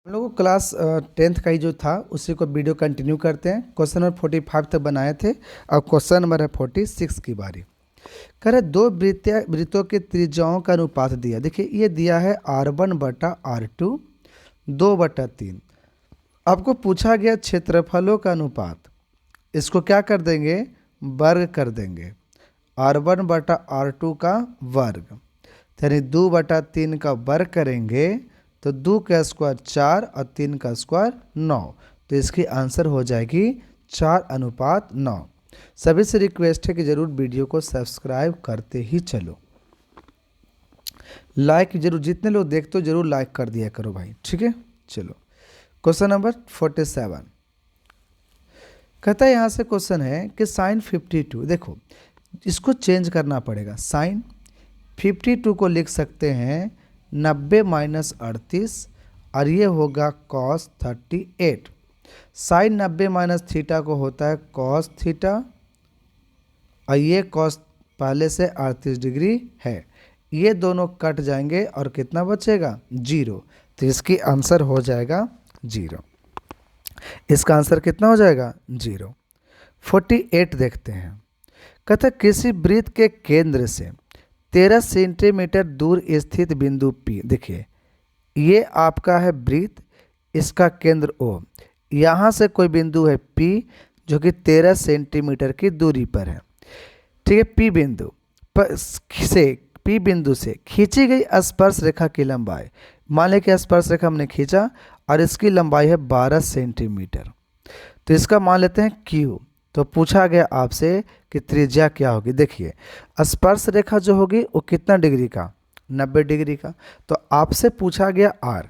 हम लोग को क्लास 10th का ही जो था उसी को वीडियो कंटिन्यू करते हैं। क्वेश्चन नंबर 45 तक बनाए थे। अब क्वेश्चन नंबर है 46 की बारी। कह रहे दो वृत्तों के त्रिज्याओं का अनुपात दिया। देखिए ये दिया है R1/R2 2/3। आपको पूछा गया क्षेत्रफलों का अनुपात, इसको क्या कर देंगे, वर्ग कर देंगे। R1/R2 का वर्ग यानी 2/3 का वर्ग करेंगे तो 2 का स्क्वायर 4 और 3 का स्क्वायर 9। तो इसकी आंसर हो जाएगी 4:9। सभी से रिक्वेस्ट है कि ज़रूर वीडियो को सब्सक्राइब करते ही चलो, लाइक जरूर, जितने लोग देखते हो जरूर लाइक कर दिया करो भाई, ठीक है। चलो क्वेश्चन नंबर 47 कहता है, यहाँ से क्वेश्चन है कि साइन 52, देखो इसको चेंज करना पड़ेगा। साइन 52 को लिख सकते हैं 90 - 38 और ये होगा cos 38। साइन 90 - थीटा को होता है cos थीटा और ये cos पहले से 38 डिग्री है। ये दोनों कट जाएंगे और कितना बचेगा, 0। तो इसकी आंसर हो जाएगा 0। इसका आंसर कितना हो जाएगा, 0। 48 देखते हैं। कहता है किसी वृत्त के केंद्र से 13 सेंटीमीटर दूर स्थित बिंदु P, देखिए ये आपका है वृत्त, इसका केंद्र O, यहाँ से कोई बिंदु है P जो कि 13 सेंटीमीटर की दूरी पर है, ठीक है। P बिंदु से खींची गई स्पर्श रेखा की लंबाई, मान लें कि स्पर्श रेखा हमने खींचा और इसकी लंबाई है 12 सेंटीमीटर। तो इसका मान लेते हैं Q। तो पूछा गया आपसे कि त्रिज्या क्या होगी। देखिए स्पर्श रेखा जो होगी वो कितना डिग्री का, 90 डिग्री का। तो आपसे पूछा गया R,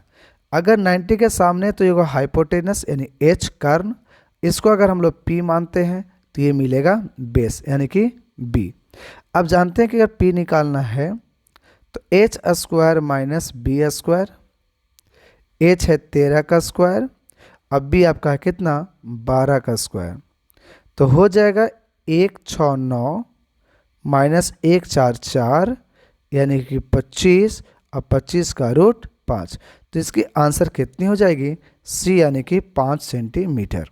अगर 90 के सामने तो ये होगा हाइपोटेनस यानी H कर्ण, इसको अगर हम लोग P मानते हैं तो ये मिलेगा बेस यानी कि B। अब जानते हैं कि अगर P निकालना है तो H square - B square, H है 13 का स्क्वायर, अब B आपका है कितना, 12 का स्क्वायर। तो हो जाएगा 169 - 144 यानी कि 25 और 25 का रूट 5। तो इसकी आंसर कितनी हो जाएगी, C यानी कि 5 सेंटीमीटर।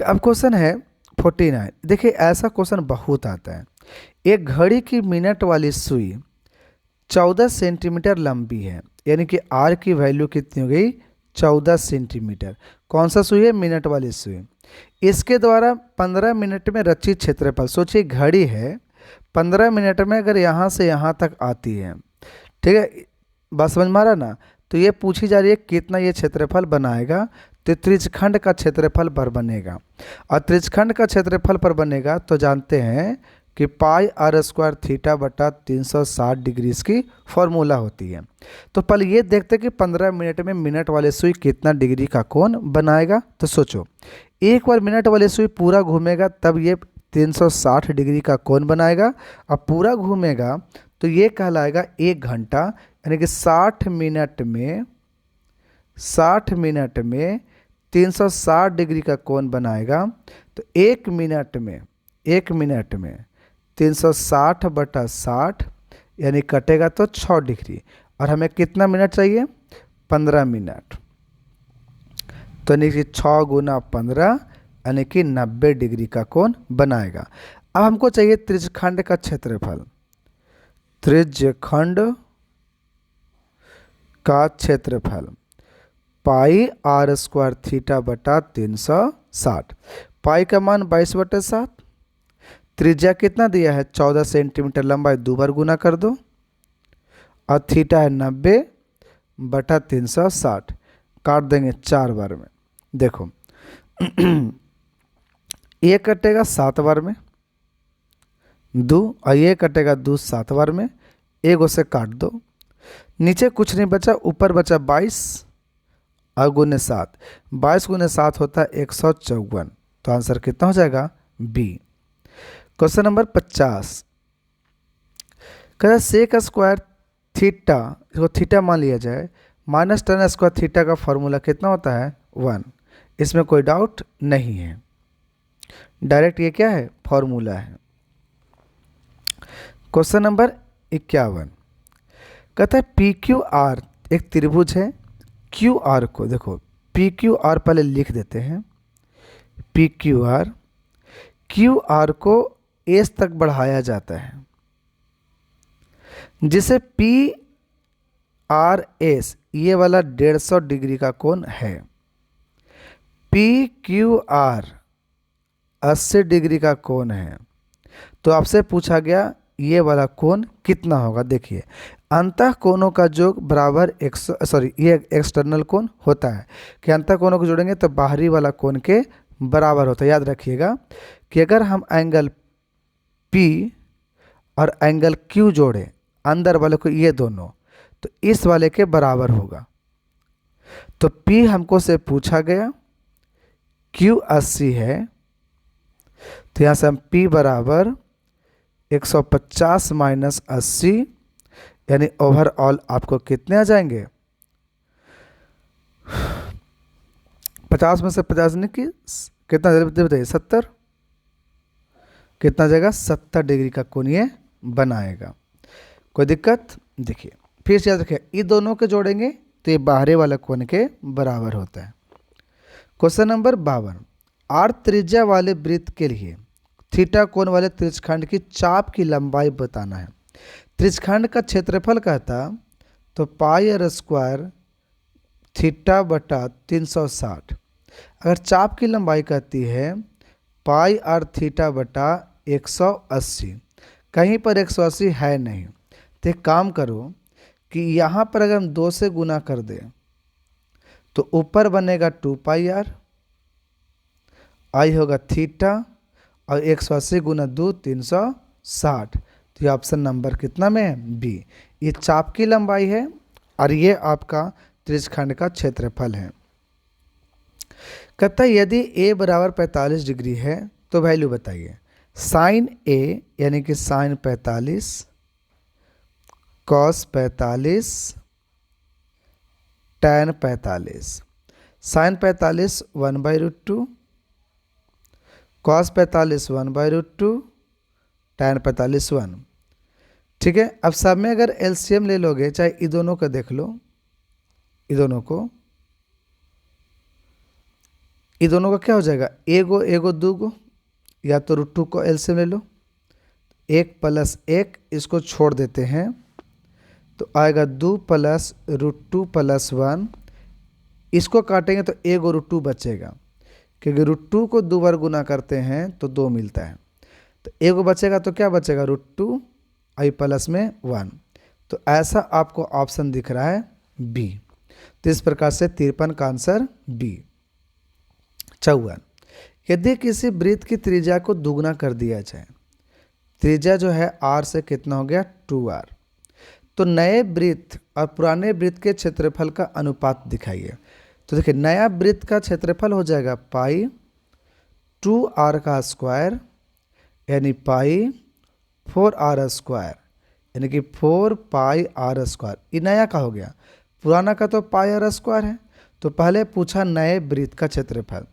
अब क्वेश्चन है 49। देखिए ऐसा क्वेश्चन बहुत आता है। एक घड़ी की मिनट वाली सुई 14 सेंटीमीटर लंबी है, यानी कि R की वैल्यू कितनी हो गई, 14 सेंटीमीटर। कौन सा सुई है, मिनट वाली सुई। इसके द्वारा 15 मिनट में रचित क्षेत्रफल, सोचिए घड़ी है 15 मिनट में अगर यहाँ से यहाँ तक आती है, ठीक है, बस समझ मारा ना। तो ये पूछी जा रही है कितना ये क्षेत्रफल बनाएगा। तो त्रिज्यखंड का क्षेत्रफल पर बनेगा, और त्रिज्यखंड का क्षेत्रफल पर बनेगा तो जानते हैं कि πr² थीटा बटा 360 डिग्री इसकी फॉर्मूला होती है। तो पहले ये देखते हैं कि 15 मिनट में मिनट वाले सुई कितना डिग्री का कोण बनाएगा। तो सोचो एक बार मिनट वाले सुई पूरा घूमेगा तब ये 360 डिग्री का कोण बनाएगा, और पूरा घूमेगा तो ये कहलाएगा 1 घंटा, यानी कि 60 मिनट में 360 डिग्री का कोण बनाएगा। तो 1 मिनट में 360/60 यानी कटेगा तो 6 डिग्री, और हमें कितना मिनट चाहिए, 15 मिनट। तो यानी कि 6 × 15 यानी कि 90 डिग्री का कोण बनाएगा। अब हमको चाहिए त्रिज्यखंड का क्षेत्रफल। त्रिज्यखंड का क्षेत्रफल πr² थीटा बटा 360। पाई का मान 22/7, त्रिज्या कितना दिया है 14 सेंटीमीटर, लंबाई 2 बार गुना कर दो, और थीटा है 90/360, काट देंगे 4 बार में। देखो ये कटेगा 7 बार में 2, और ये कटेगा 2 7 बार में, एक से काट दो, नीचे कुछ नहीं बचा, ऊपर बचा 22 और गुने 7, 22 × 7 होता है 154। तो आंसर कितना हो जाएगा, B। क्वेश्चन नंबर 50 कहता है सेक स्क्वायर थीटा, इसको थीटा मान लिया जाए, -tan² थीटा का फॉर्मूला कितना होता है, 1। इसमें कोई डाउट नहीं है, डायरेक्ट ये क्या है, फॉर्मूला है। क्वेश्चन नंबर 51 कहता है PQR एक त्रिभुज है क्यू आर को देखो, पी क्यू आर पहले लिख देते हैं, पी क्यू आर को एस तक बढ़ाया जाता है, जिसे पी आर एस ये वाला 150 डिग्री का कोण है। पी क्यू आर 80 डिग्री का कोण है। तो आपसे पूछा गया ये वाला कोण कितना होगा। देखिए, अंतः कोणों का योग बराबर ये एक्सटर्नल कोण होता है कि अंतः कोणों को जोड़ेंगे तो बाहरी वाला कोण के बराबर होता है। याद रखिएगा कि अगर हम एंगल P और एंगल Q जोड़ें अंदर वाले को, ये दोनों, तो इस वाले के बराबर होगा। तो P हमको से पूछा गया, Q 80 है, तो यहाँ से हम P बराबर 150 माइनस 80, यानी ओवरऑल आपको कितने आ जाएंगे, 50 में से 50 ने की कितना बताइए, 70, कितना जाएगा, 70 डिग्री का कोण ये बनाएगा। कोई दिक्कत। देखिए फिर से याद रखिए, ये दोनों के जोड़ेंगे तो ये बाहरी वाला कोण के बराबर होता है। क्वेश्चन नंबर 52, आर त्रिज्या वाले वृत्त के लिए थीटा कोण वाले त्रिज्यखंड की चाप की लंबाई बताना है। त्रिज्यखंड का क्षेत्रफल कहता तो पाई आर स्क्वायर थीटा बटा 360। अगर चाप की लंबाई कहती है पाई आर थीटा बटा 180, कहीं पर 180 है नहीं, तो एक काम करो कि यहाँ पर अगर हम 2 से गुना कर दें तो ऊपर बनेगा 2 पाई आर, आई होगा थीटा, और 180 गुना 2 360। तो ये ऑप्शन नंबर कितना में है, बी। ये चाप की लंबाई है और ये आपका त्रिज्यखंड का क्षेत्रफल है। कहता है यदि a बराबर 45 डिग्री है तो वैल्यू बताइए। साइन a यानी कि sine 45, cos 45, tan 45। Sine 45 1/√2, cos 45 1/√2, tan 45 1। ठीक है। अब सब में अगर एलसीएम ले लोगे, चाहे ये दोनों का देख लो, ये दोनों का क्या हो जाएगा, एगो दूगो, या तो √2 को एलसीएम ले लो, 1 + 1 इसको छोड़ देते हैं तो आएगा 2 + √2 + 1। इसको काटेंगे तो एगो √2 बचेगा, क्योंकि √2 को 2 बार गुना करते हैं तो 2 मिलता है। तो एगो बचेगा तो क्या बचेगा, √2 आई प्लस में 1। तो ऐसा आपको ऑप्शन दिख रहा है बी। तो इस प्रकार से 53 का आंसर बी। 54, यदि किसी वृत्त की त्रिज्या को दुगना कर दिया जाए, त्रिज्या जो है r से कितना हो गया 2r, तो नए वृत्त और पुराने वृत्त के क्षेत्रफल का अनुपात दिखाइए। तो देखिए नया वृत्त का क्षेत्रफल हो जाएगा पाई 2r का स्क्वायर, यानी पाई 4r स्क्वायर, यानी कि 4 पाई r स्क्वायर। ये नया का हो गया, पुराना का तो पाई r स्क्वायर है। तो पहले पूछा नए वृत्त का क्षेत्रफल,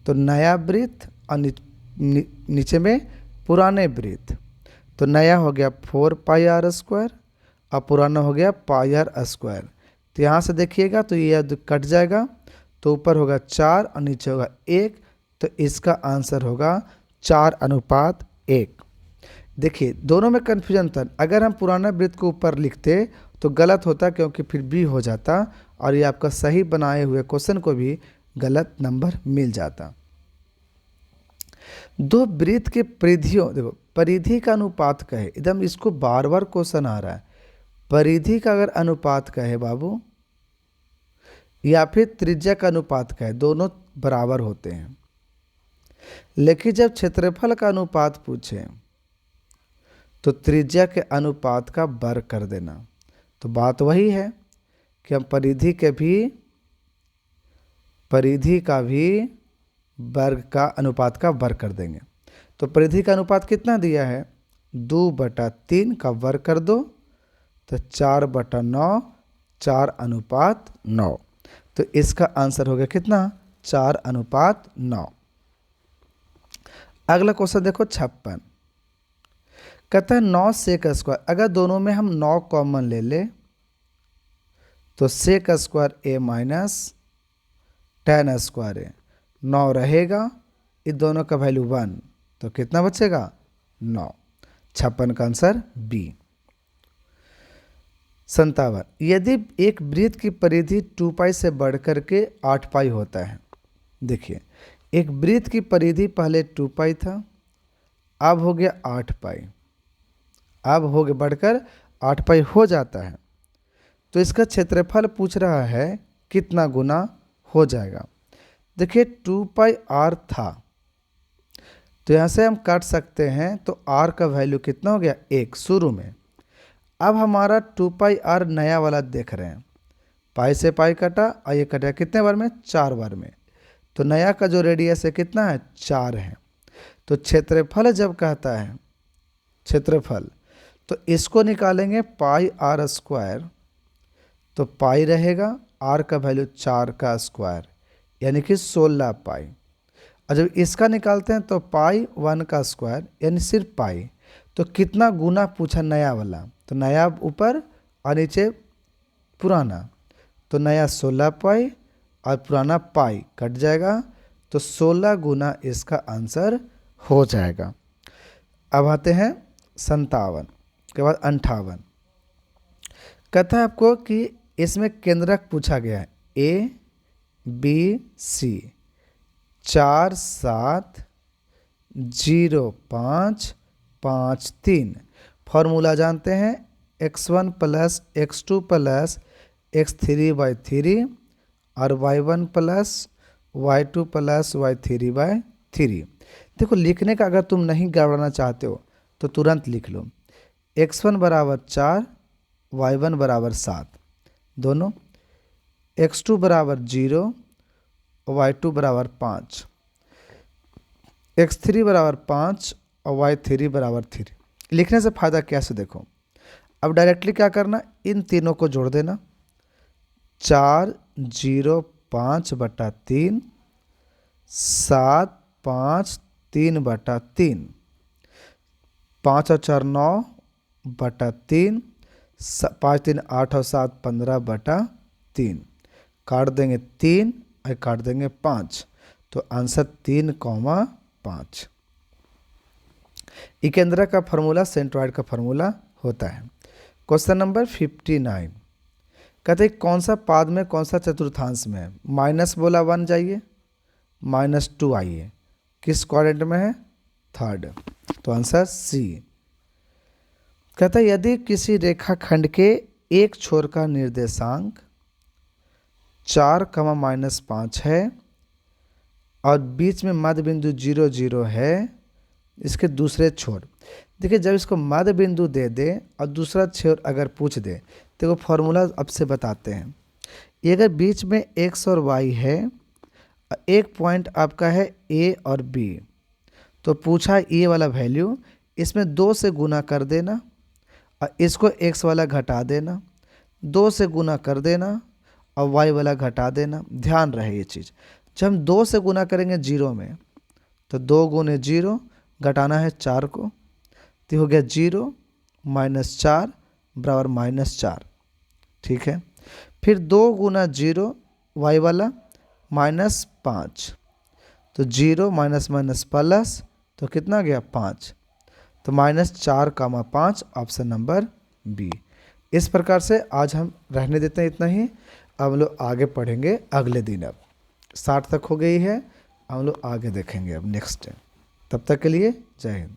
तो नया वृत्त और नीचे में पुराने वृत्त, तो नया हो गया 4 पाई r स्क्वायर और पुराना हो गया पाई r स्क्वायर। तो यहाँ से देखिएगा तो ये कट जाएगा, तो ऊपर होगा 4 और नीचे होगा 1, तो इसका आंसर होगा 4:1। देखिए दोनों में कन्फ्यूजन था, अगर हम पुराना वृत्त को ऊपर लिखते तो गलत होता, क्योंकि फिर बी हो जाता और ये आपका सही बनाए हुए क्वेश्चन को भी गलत नंबर मिल जाता। दो वृत्त के परिधियों, देखो परिधि का अनुपात कहे, एकदम इसको बार बार क्वेश्चन आ रहा है, परिधि का अगर अनुपात कहे बाबू या फिर त्रिज्या का अनुपात कहे, दोनों बराबर होते हैं। लेकिन जब क्षेत्रफल का अनुपात पूछे तो त्रिज्या के अनुपात का वर्ग कर देना। तो बात वही है कि हम परिधि का भी वर्ग का अनुपात का वर्ग कर देंगे। तो परिधि का अनुपात कितना दिया है, 2/3 का वर्ग कर दो तो 4/9, 4:9। तो इसका आंसर हो गया कितना, 4:9। अगला क्वेश्चन देखो 56, कहता है 9 sec² अगर दोनों में हम 9 कॉमन ले ले तो सेक स्क्वायर ए माइनस टेन स्क्वायर ए, 9 रहेगा, इन दोनों का वैल्यू 1, तो कितना बचेगा 9। 56 का आंसर बी। 57, यदि एक वृत्त की परिधि 2 पाई से बढ़कर के 8 पाई होता है। देखिए, एक वृत्त की परिधि पहले 2 पाई था, अब हो गया 8 पाई, अब हो गया बढ़कर 8 पाई हो जाता है, तो इसका क्षेत्रफल पूछ रहा है कितना गुना हो जाएगा। देखिए 2 पाई आर था, तो यहाँ से हम काट सकते हैं, तो आर का वैल्यू कितना हो गया 1 शुरू में। अब हमारा 2 पाई आर नया वाला देख रहे हैं, पाई से पाई कटा और ये कटा कितने बार में 4 बार में, तो नया का जो रेडियस है कितना है 4 है। तो क्षेत्रफल जब कहता है क्षेत्रफल, तो इसको निकालेंगे पाई आर स्क्वायर, तो पाई रहेगा, आर का वैल्यू 4 का स्क्वायर यानी कि 16 पाई। और जब इसका निकालते हैं तो पाई 1 का स्क्वायर यानी सिर्फ पाई। तो कितना गुना पूछा नया वाला, तो नया ऊपर और नीचे पुराना, तो नया 16 पाई और पुराना पाई कट जाएगा, तो 16 गुना इसका आंसर हो जाएगा। अब आते हैं 57 के बाद 58। कहता है आपको कि इसमें केंद्रक पूछा गया है ए बी सी 4 7 0 5 5 3। फॉर्मूला जानते हैं x1 plus x2 plus x3/3 और y1 plus y2 plus y3/3। देखो लिखने का अगर तुम नहीं गड़बड़ाना चाहते हो तो तुरंत लिख लो, x1 बराबर 4, y1 बराबर 7 दोनों, x2 बराबर 0, y2 बराबर 5, x3 बराबर 5 और y3 बराबर 3। लिखने से फ़ायदा कैसे देखो, अब डायरेक्टली क्या करना, इन तीनों को जोड़ देना, 4 0 5/3 7 5 3/3, 5 और 4 9/3, 5 3 8 और 7 15/3। काट देंगे 3 और काट देंगे 5, तो आंसर 3,5। इकेंद्रा का फार्मूला सेंट्रॉइड का फार्मूला होता है। क्वेश्चन नंबर 59, कहते हैं कौन सा पाद में कौन सा चतुर्थांश में है। माइनस बोला 1 जाइए, -2 आइए, किस क्वाड्रेंट में है 3rd, तो आंसर सी। कहता है यदि किसी रेखाखंड के एक छोर का निर्देशांक 4, -5 है और बीच में मध्य बिंदु 0 0 है, इसके दूसरे छोर। देखिए जब इसको मध्य बिंदु दे दे और दूसरा छोर अगर पूछ दे तो वो फॉर्मूला अब से बताते हैं। ये अगर बीच में x और y है, एक पॉइंट आपका है a और b, तो पूछा ए वाला वैल्यू, इसमें 2 से गुना कर देना और इसको x वाला घटा देना, 2 से गुना कर देना और y वाला घटा देना। ध्यान रहे ये चीज़, जब हम 2 से गुना करेंगे 0 में तो 2 गुने 0, घटाना है 4 को, तो हो गया 0 -4 बराबर -4। ठीक है, फिर 2 गुना 0 y वाला -5, तो 0 माइनस प्लस, तो कितना गया 5, तो -4,5 ऑप्शन नंबर बी। इस प्रकार से आज हम रहने देते हैं इतना ही। अब हम लोग आगे पढ़ेंगे अगले दिन। अब 60 तक हो गई है, हम लोग आगे देखेंगे अब नेक्स्ट टाइम। तब तक के लिए जय हिंद।